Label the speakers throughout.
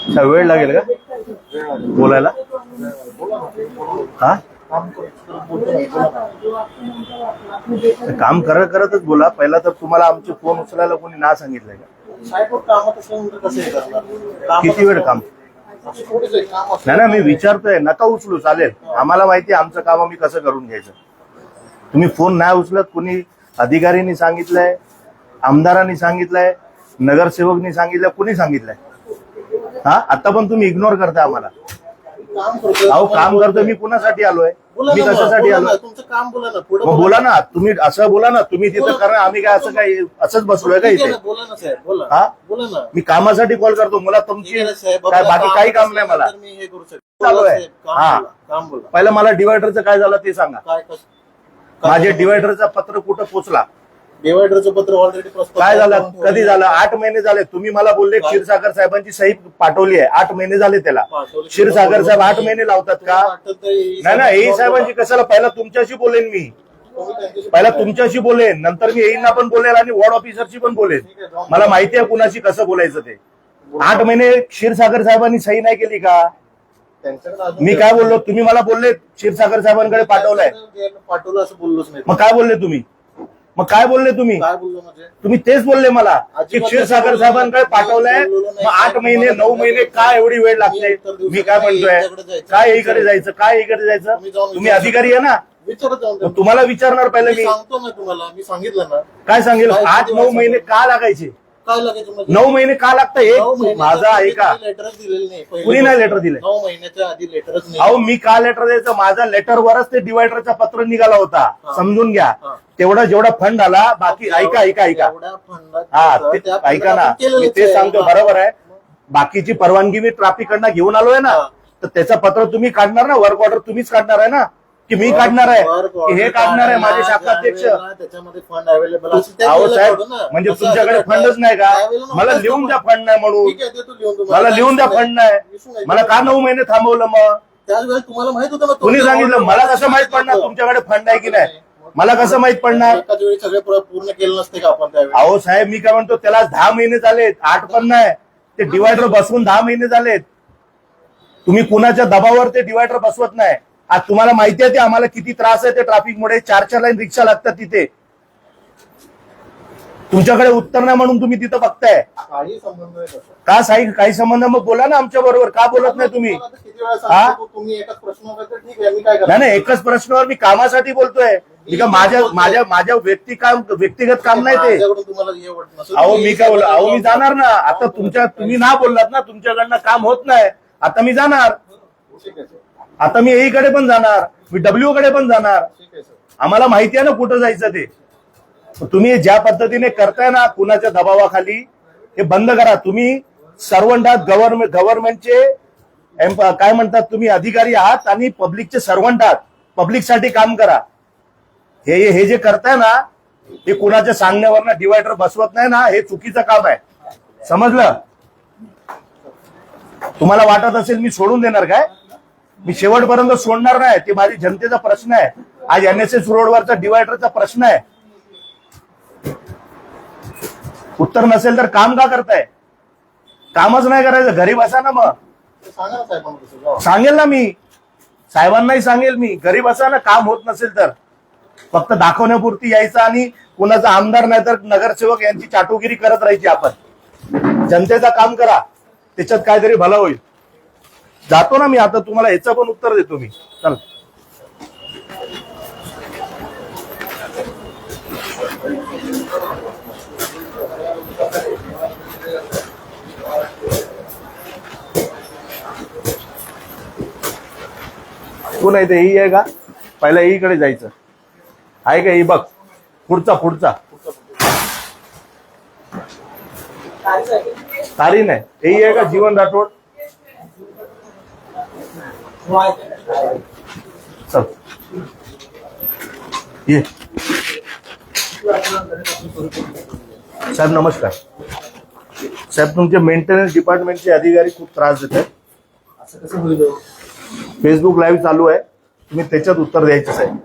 Speaker 1: अच्छा, वेळ लागेल का बोलायला? हा, काम करत करतच बोला. पहिला तर तुम्हाला आमचे फोन उचलायला कोणी ना सांगितलंय का? किती वेळ काम? नाही ना, मी विचारतोय, नका उचलू, चालेल. आम्हाला माहिती आहे आमचं काम आम्ही कसं करून घ्यायचं. तुम्ही फोन नाही उचलत. कुणी अधिकाऱ्यांनी सांगितलंय, आमदारांनी सांगितलंय, नगरसेवकनी सांगितलंय, कुणी सांगितलंय? हा, आता पण तुम्ही इग्नोर करताय आम्हाला. अहो, काम करतोय मी. कुणासाठी आलोय? मी कशासाठी आलोय?
Speaker 2: तुमचं काम बोला ना,
Speaker 1: मग बोला ना, तुम्ही असं बोला ना. तुम्ही तिथं करा, आम्ही काय असं काय असंच बसलोय का इथे?
Speaker 2: बोला ना साहेब, बोला.
Speaker 1: हा,
Speaker 2: बोला ना.
Speaker 1: मी कामासाठी कॉल करतो. मला तुमची काय बाकी काही काम नाही. मला
Speaker 2: मी हे करू शकतो.
Speaker 1: चालू आहे. हा,
Speaker 2: काम बोला.
Speaker 1: पहिलं मला डिवायडरचं काय झालं ते सांगा.
Speaker 2: काय
Speaker 1: माझे डिवायडरचं पत्र कुठं पोचला?
Speaker 2: डिवायडरचं पत्र ऑलरेडी
Speaker 1: काय झालं? कधी झालं? 8 महिने झाले. तुम्ही मला बोलले क्षीरसागर साहेबांची सही पाठवली आहे. 8 महिने झाले त्याला. क्षीरसागर साहेब 8 महिने लावतात का? नाही ना, ए साहेबांची कशाला? पहिला तुमच्याशी बोलेन मी. पहिला तुमच्याशी बोलेन, नंतर मी येईना पण बोलेल आणि वॉर्ड ऑफिसरशी पण बोलेन. मला माहिती आहे कुणाशी कसं बोलायचं ते. 8 महिने क्षीरसागर साहेबांनी सही नाही केली का? मी काय बोललो? तुम्ही मला बोलले क्षीरसागर साहेबांकडे पाठवलंय.
Speaker 2: पाठवलं असं बोललोच नाही.
Speaker 1: मग काय बोलले तुम्ही? मग काय बोलले तुम्ही?
Speaker 2: काय बोललो म्हणजे?
Speaker 1: तुम्ही तेच बोलले मला की क्षीरसागर साहेबांकडे पाठवलंय. मग 8 महिने 9 महिने काय एवढी वेळ लागते? मी काय म्हणतोय, काय इकडे जायचं, काय इकडे जायचं? तुम्ही अधिकारी आहे ना,
Speaker 2: विचारत
Speaker 1: तुम्हाला विचारणार पहिलं मी.
Speaker 2: सांगतो ना तुम्हाला, मी सांगितलं ना.
Speaker 1: काय सांगेल? 8-9 महिने का लागायचे?
Speaker 2: काय लागायचं म्हणजे?
Speaker 1: 9 महिने का लागतं? एक माझा ऐका,
Speaker 2: लेटरच दिलेलं नाही.
Speaker 1: कुणी नाही लेटर दिले.
Speaker 2: 9 महिन्याच्या आधी लेटरच नाही.
Speaker 1: अहो, मी का लेटर द्यायचं? माझा लेटरवरच ते डिवायडरचा पत्र निघाला होता. समजून घ्या. तेवढा जेवढा फंड आला, बाकी ऐका ऐका ऐका. हा, ऐका ना, मी ते सांगतो. बरोबर आहे. बाकीची परवानगी मी ट्रॅफिककडनं घेऊन आलोय ना, तर त्याचं पत्र तुम्ही काढणार ना? वर्क ऑर्डर तुम्हीच काढणार आहे ना, की मी काढणार आहे, की हे काढणार आहे माझे शाखाध्यक्ष?
Speaker 2: त्याच्यामध्ये फंड अवेलेबल असेल.
Speaker 1: अहो साहेब, म्हणजे तुमच्याकडे फंडच नाही का? मला लिहून द्या फंड नाही म्हणून. मला लिहून द्या फंड नाही. मला का 9 महिने थांबवलं? मग
Speaker 2: त्याच वेळेस तुम्हाला माहित होतं ना?
Speaker 1: कुणी सांगितलं? मला कसं माहित पडणार तुमच्याकडे फंड आहे की नाही? मला कसं माहित पडणार?
Speaker 2: एकाच वेळी सगळे पूर्ण केलं नसते का आपण त्यावेळी?
Speaker 1: अहो साहेब, मी काय म्हणतो, त्याला 10 महिने झालेत, 8 पण नाही. ते डिवायडर बसवून 10 महिने झालेत. तुम्ही कुणाच्या दबावावर ते डिवायडर बसवत नाही. आज तुम्हाला माहिती आहे ते आम्हाला किती त्रास आहे ते ट्रॅफिकमुळे. 4 लाईन रिक्षा लागतात तिथे. तुमच्याकडे उत्तर नाही म्हणून तुम्ही तिथं बघताय.
Speaker 2: काही संबंध नाही.
Speaker 1: का साहेब? काही संबंध? मग बोला ना आमच्या बरोबर. का बोलत नाही तुम्ही?
Speaker 2: तुम्ही एकाच प्रश्नावर तर ठीक आहे, मी काय
Speaker 1: नाही नाही, एकच प्रश्नावर मी कामासाठी बोलतोय. माझ्या व्यक्तिगत काम नाही ते. अहो, मी काय बोल? अहो, मी जाणार ना आता. तुम्ही ना बोललात ना, तुमच्याकडनं काम होत नाही. आता मी जाणार. आता मी एईकडे पण जाणार, मी डब्ल्यू कडे पण जाणार. आम्हाला माहिती आहे ना कुठं जायचं ते. तुम्ही ज्या पद्धतीने करताय ना कुणाच्या दबावाखाली, हे बंद करा. तुम्ही सर्वंट आहात, गव्हर्नमेंटचे काय म्हणतात, तुम्ही अधिकारी आहात आणि पब्लिकचे सर्वंट आहात. पब्लिकसाठी काम करा. हे जे करताय ना, हे कुणाच्या सांगण्यावर डिवायडर बसवत नाही ना, हे चुकीचं काम आहे. समजलं? तुम्हाला वाटत असेल मी सोडून देणार काय? मी शेवटपर्यंत सोडणार नाही. ते माझी जनतेचा प्रश्न आहे. आज NSS रोडवरचा डिवायडरचा प्रश्न आहे. उत्तर नसेल तर काम का करताय? कामच नाही करायचं, घरी बसा ना. मग सांगेल ना मी, साहेबांनाही सांगेल मी, घरी बसा ना. काम होत नसेल तर फक्त दाखवण्यापुरती यायचं आणि कुणाचा आमदार नाही तर नगरसेवक यांची चाटुगिरी करत राहायची. आपण जनतेचा काम करा, त्याच्यात काहीतरी भला होईल. जातो ना मी आता. तुम्हाला ह्याचं पण उत्तर देतो मी. चल, कोण आहे ते? ही आहे का? पहिला ईकडे जायचं आहे का? ही बघ, पुढचा तारी नाही. ही आहे का? जीवन राठोड. चल ये. साहेब नमस्कार. साहेब, तुमचे मेंटेनन्स डिपार्टमेंटचे अधिकारी खूप त्रास देत आहेत.
Speaker 2: असं कसं होईल?
Speaker 1: फेसबुक लाईव्ह चालू आहे, तुम्ही त्याच्यात उत्तर द्यायचं साहेब.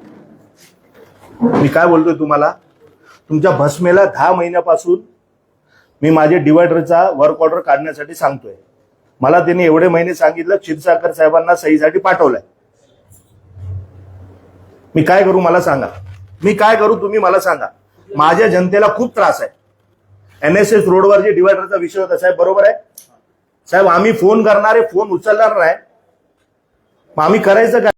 Speaker 1: मी काय बोलतोय तुम्हाला, तुमच्या भस्मेला 10 महिन्यापासून मी माझे डिवायडरचा वर्क ऑर्डर काढण्यासाठी सांगतोय. मला त्यांनी एवढे महिने सांगितलं क्षीरसागर साहेबांना सहीसाठी पाठवलंय. मी काय करू मला सांगा, मी काय करू तुम्ही मला सांगा. माझ्या जनतेला खूप त्रास आहे. NSS रोडवर जे डिवायडरचा विषय होता साहेब, बरोबर आहे साहेब, आम्ही फोन करणारे फोन उचलणार नाही, मग आम्ही करायचं काय?